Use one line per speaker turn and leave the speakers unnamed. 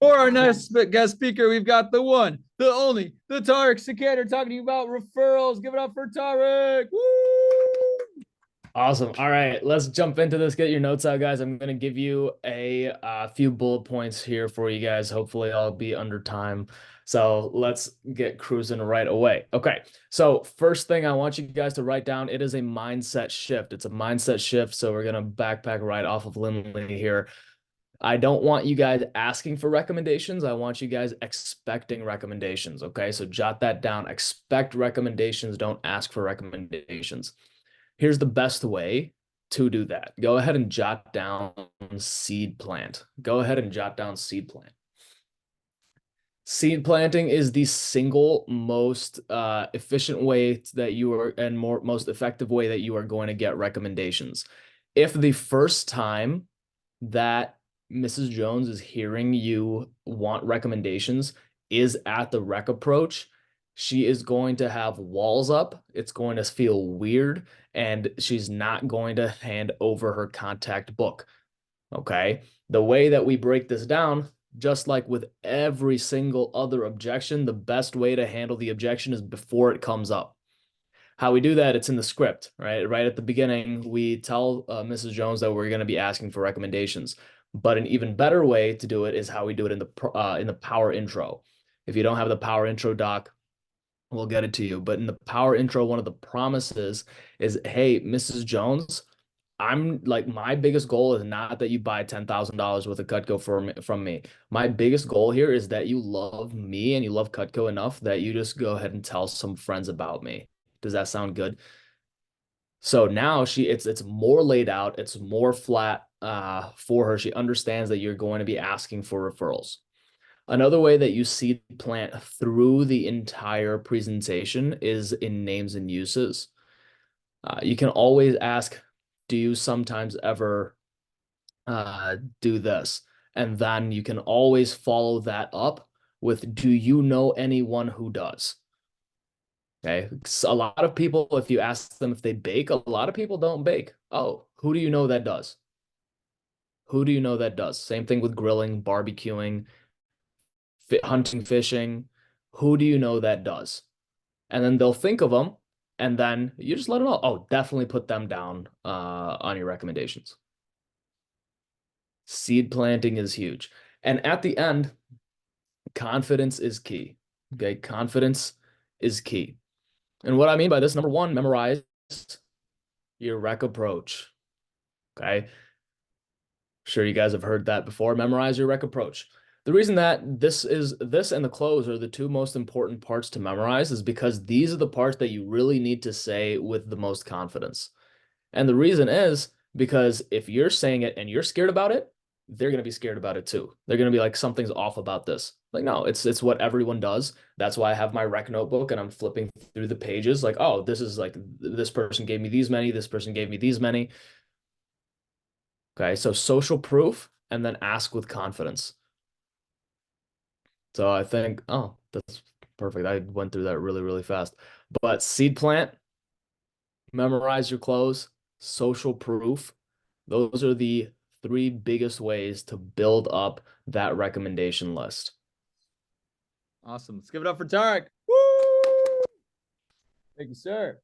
For our next guest speaker, we've got the one, the only, the Tariq Sikander talking to you about referrals. Give it up for Tariq. Woo!
Awesome. All right, let's jump into this. Get your notes out, guys. I'm going to give you a few bullet points here for you guys. Hopefully, I'll be under time. So let's get cruising right away. Okay. So first thing I want you guys to write down, it is a mindset shift. It's a mindset shift. So we're going to backpack right off of Lindley here. I don't want you guys asking for recommendations. I want you guys expecting recommendations. Okay. So jot that down. Expect recommendations. Don't ask for recommendations. Here's the best way to do that. Go ahead and jot down seed plant. Go ahead and jot down seed plant. Seed planting is the single most efficient way that you are and most effective way that you are going to get recommendations. If the first time that Mrs. Jones is hearing you want recommendations is at the rec approach, she is going to have walls up. It's going to feel weird, and she's not going to hand over her contact book. Okay. The way that we break this down, just like with every single other objection, the best way to handle the objection is before it comes up. How we do that, it's in the script, right? Right at the beginning, we tell Mrs. Jones that we're going to be asking for recommendations. But an even better way to do it is how we do it in the power intro. If you don't have the power intro doc, we'll get it to you. But in the power intro, one of the promises is, hey, Mrs. Jones, I'm like, my biggest goal is not that you buy $10,000 worth of Cutco from me. My biggest goal here is that you love me and you love Cutco enough that you just go ahead and tell some friends about me. Does that sound good? So now it's more laid out, it's more flat for her. She understands that you're going to be asking for referrals. Another way that you seed plant through the entire presentation is in names and uses. You can always ask, do you sometimes ever do this? And then you can always follow that up with, do you know anyone who does? Okay. So a lot of people, if you ask them if they bake, a lot of people don't bake. Oh, who do you know that does? Who do you know that does? Same thing with grilling, barbecuing, hunting, fishing. Who do you know that does? And then they'll think of them, and then you just let them know. Oh, definitely put them down on your recommendations. Seed planting is huge. And at the end, confidence is key. Okay. Confidence is key. And what I mean by this, number one, memorize your rec approach. Okay. Sure, you guys have heard that before. Memorize your rec approach. The reason that this and the close are the two most important parts to memorize is because these are the parts that you really need to say with the most confidence. And the reason is because if you're saying it and you're scared about it, they're going to be scared about it too. They're going to be like, something's off about this. Like, no, it's what everyone does. That's why I have my rec notebook and I'm flipping through the pages like, oh, this is like, this person gave me these many, this person gave me these many. Okay, so social proof and then ask with confidence. So I think, oh, that's perfect. I went through that really, really fast. But seed plant, memorize your close, social proof. Those are the three biggest ways to build up that recommendation list.
Awesome. Let's give it up for Tariq. Woo! Thank you, sir.